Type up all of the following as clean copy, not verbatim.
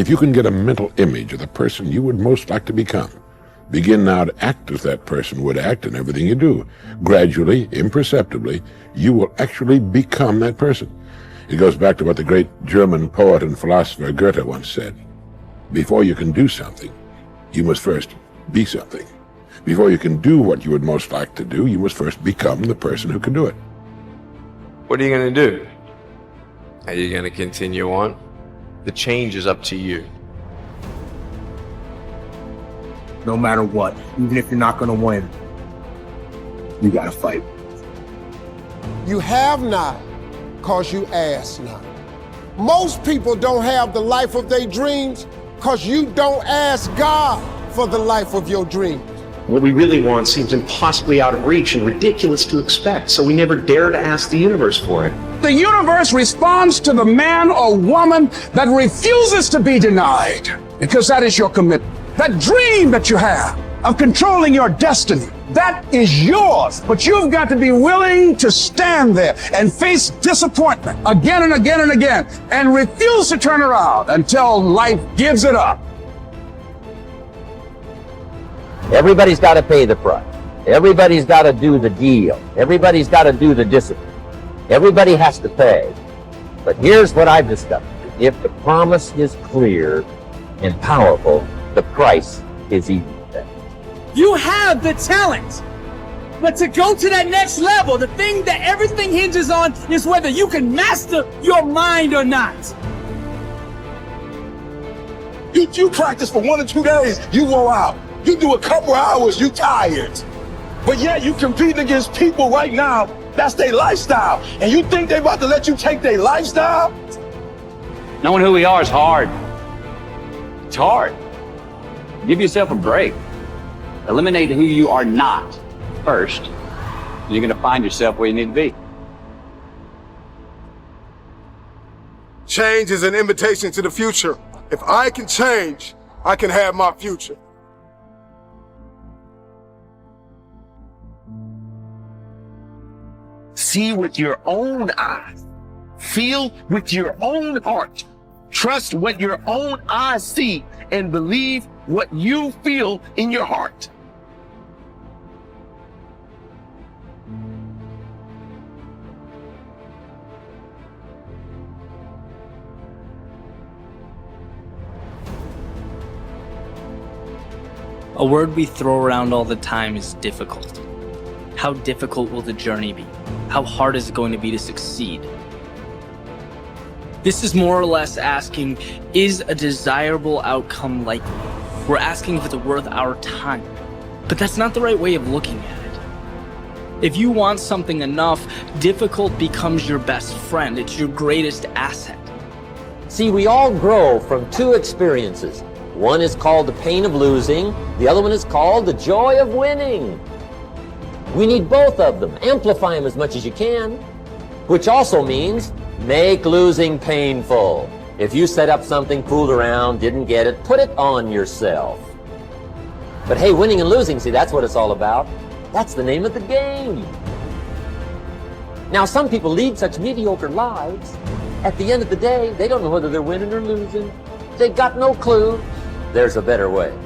If you can get a mental image of the person you would most like to become, begin now to act as that person would act in everything you do. Gradually, imperceptibly, you will actually become that person. It goes back to what the great German poet and philosopher Goethe once said. Before you can do something, you must first be something. Before you can do what you would most like to do, you must first become the person who can do it. What are you going to do? Are you going to continue on? The change is up to you. No matter what, even if you're not going to win, you got to fight. You have not, because you ask not. Most people don't have the life of their dreams because you don't ask God for the life of your dreams. What we really want seems impossibly out of reach and ridiculous to expect, so we never dare to ask the universe for it. The universe responds to the man or woman that refuses to be denied, because that is your commitment. That dream that you have of controlling your destiny, that is yours. But you've got to be willing to stand there and face disappointment again and again and again and refuse to turn around until life gives it up. Everybody's got to pay the price. Everybody's got to do the deal. Everybody's got to do the discipline. Everybody has to pay. But here's what I've discovered. If the promise is clear and powerful, the price is easy to pay. You have the talent, but to go to that next level, the thing that everything hinges on is whether you can master your mind or not. You practice for 1 or 2 days, you wore out. You do a couple hours, you tired. But yet you competing against people right now, that's their lifestyle. And you think they about to let you take their lifestyle? Knowing who we are is hard. It's hard. Give yourself a break. Eliminate who you are not first. You're going to find yourself where you need to be. Change is an invitation to the future. If I can change, I can have my future. See with your own eyes. Feel with your own heart. Trust what your own eyes see and believe what you feel in your heart. A word we throw around all the time is difficult. How difficult will the journey be? How hard is it going to be to succeed? This is more or less asking, is a desirable outcome likely? We're asking if it's worth our time. But that's not the right way of looking at it. If you want something enough, difficult becomes your best friend. It's your greatest asset. See, we all grow from 2 experiences. One is called the pain of losing. The other one is called the joy of winning. We need both of them. Amplify them as much as you can, which also means make losing painful. If you set up something, fooled around, didn't get it, put it on yourself. But hey, winning and losing, see, that's what it's all about. That's the name of the game. Now, some people lead such mediocre lives. At the end of the day, they don't know whether they're winning or losing. They've got no clue. There's a better way.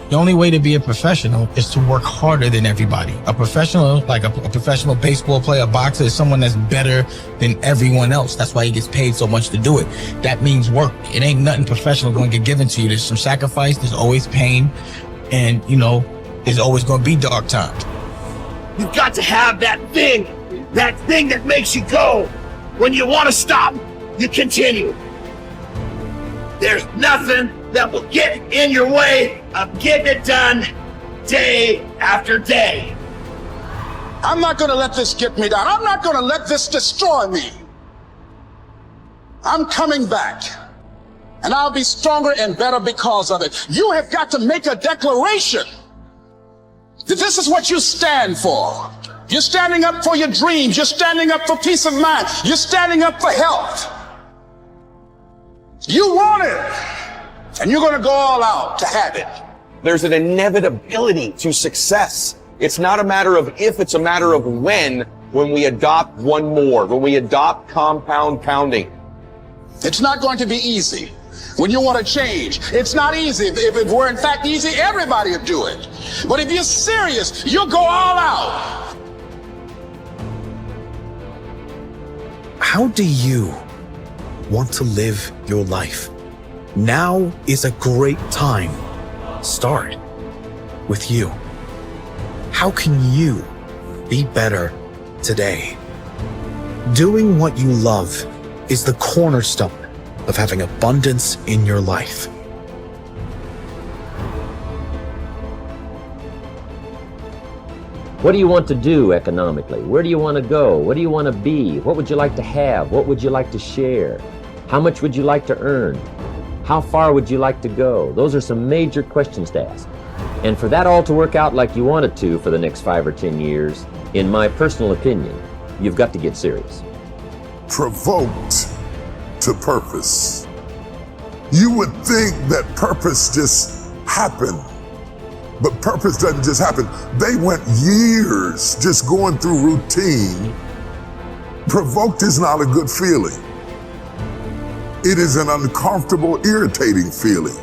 The only way to be a professional is to work harder than everybody. A professional, like a professional baseball player, a boxer, is someone that's better than everyone else. That's why he gets paid so much to do it. That means work. It ain't nothing professional going to get given to you. There's some sacrifice, there's always pain, and, you know, there's always going to be dark times. You've got to have that thing that makes you go. When you want to stop, you continue. There's nothing that will get in your way of getting it done day after day. I'm not going to let this get me down. I'm not going to let this destroy me. I'm coming back, and I'll be stronger and better because of it. You have got to make a declaration that this is what you stand for. You're standing up for your dreams. You're standing up for peace of mind. You're standing up for health. You want it, and you're going to go all out to have it. There's an inevitability to success. It's not a matter of if, it's a matter of when we adopt one more, when we adopt compound pounding. It's not going to be easy. When you want to change, it's not easy. If it were in fact easy, everybody would do it. But if you're serious, you'll go all out. How do you want to live your life? Now is a great time. Start with you. How can you be better today? Doing what you love is the cornerstone of having abundance in your life. What do you want to do economically? Where do you want to go? What do you want to be? What would you like to have? What would you like to share? How much would you like to earn? How far would you like to go? Those are some major questions to ask. And for that all to work out like you want it to for the next 5 or 10 years, in my personal opinion, you've got to get serious. Provoked to purpose. You would think that purpose just happened, but purpose doesn't just happen. They went years just going through routine. Provoked is not a good feeling. It is an uncomfortable, irritating feeling.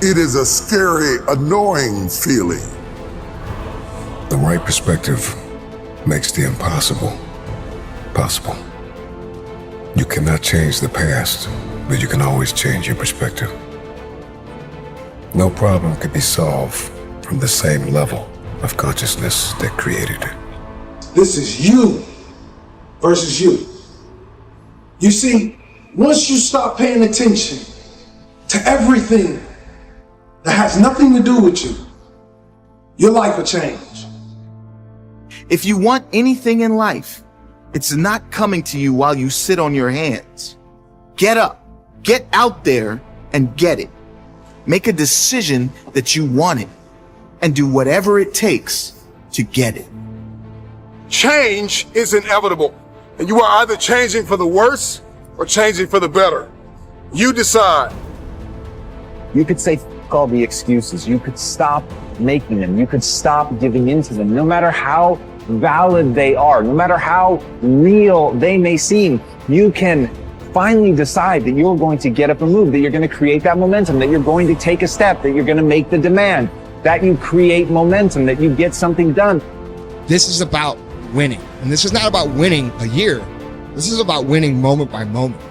It is a scary, annoying feeling. The right perspective makes the impossible possible. You cannot change the past, but you can always change your perspective. No problem can be solved from the same level of consciousness that created it. This is you versus you. You see, once you stop paying attention to everything that has nothing to do with you, your life will change. If you want anything in life, it's not coming to you while you sit on your hands. Get up, get out there and get it. Make a decision that you want it and do whatever it takes to get it. Change is inevitable, and you are either changing for the worse or changing for the better. You decide. You could say all the excuses. You could stop making them. You could stop giving in to them. No matter how valid they are, no matter how real they may seem, you can finally decide that you're going to get up and move, that you're going to create that momentum, that you're going to take a step, that you're going to make the demand, that you create momentum, that you get something done. This is about winning. And this is not about winning a year. This is about winning moment by moment.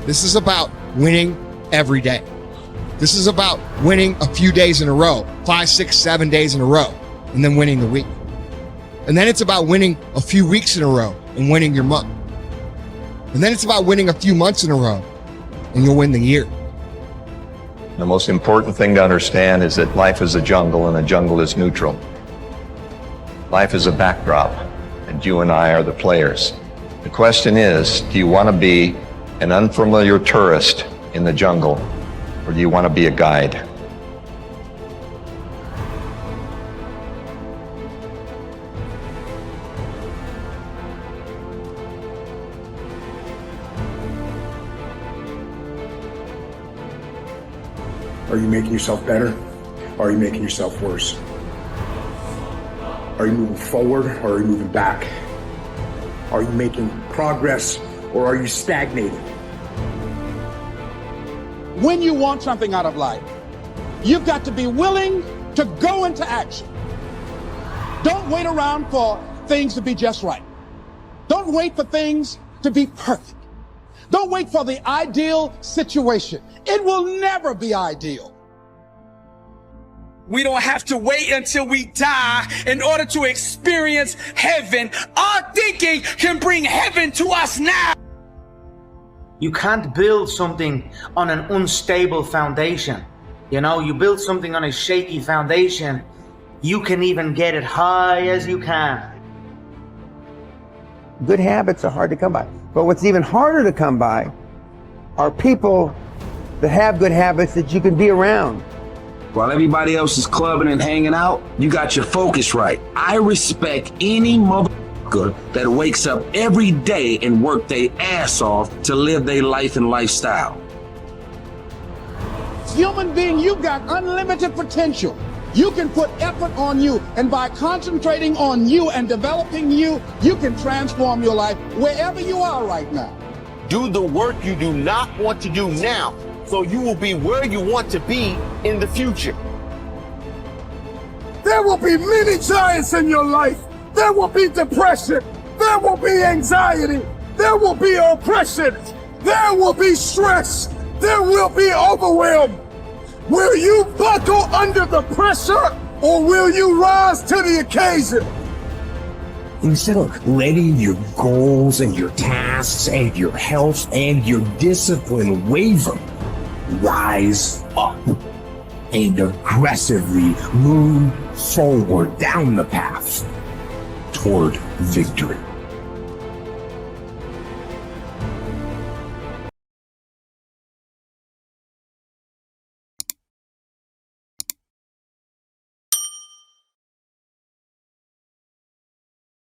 This is about winning every day. This is about winning a few days in a row, 5, 6, 7 days in a row, and then winning the week. And then it's about winning a few weeks in a row and winning your month. And then it's about winning a few months in a row and you'll win the year. The most important thing to understand is that life is a jungle and a jungle is neutral. Life is a backdrop and you and I are the players. The question is, do you want to be an unfamiliar tourist in the jungle or do you want to be a guide? Are you making yourself better? Or are you making yourself worse? Are you moving forward or are you moving back? Are you making progress or are you stagnating? When you want something out of life, you've got to be willing to go into action. Don't wait around for things to be just right. Don't wait for things to be perfect. Don't wait for the ideal situation. It will never be ideal. We don't have to wait until we die in order to experience heaven. Our thinking can bring heaven to us now. You can't build something on an unstable foundation. You know, you build something on a shaky foundation, you can even get it high as you can. Good habits are hard to come by. But what's even harder to come by are people that have good habits that you can be around. While everybody else is clubbing and hanging out, you got your focus right. I respect any motherfucker that wakes up every day and work their ass off to live their life and lifestyle. Human being, you've got unlimited potential. You can put effort on you, and by concentrating on you and developing you, you can transform your life wherever you are right now. Do the work you do not want to do now. so you will be where you want to be in the future. There will be many giants in your life. There will be depression. There will be anxiety. There will be oppression. There will be stress. There will be overwhelm. Will you buckle under the pressure, or will you rise to the occasion? Instead of letting your goals and your tasks and your health and your discipline waver, rise up and aggressively move forward down the path toward victory.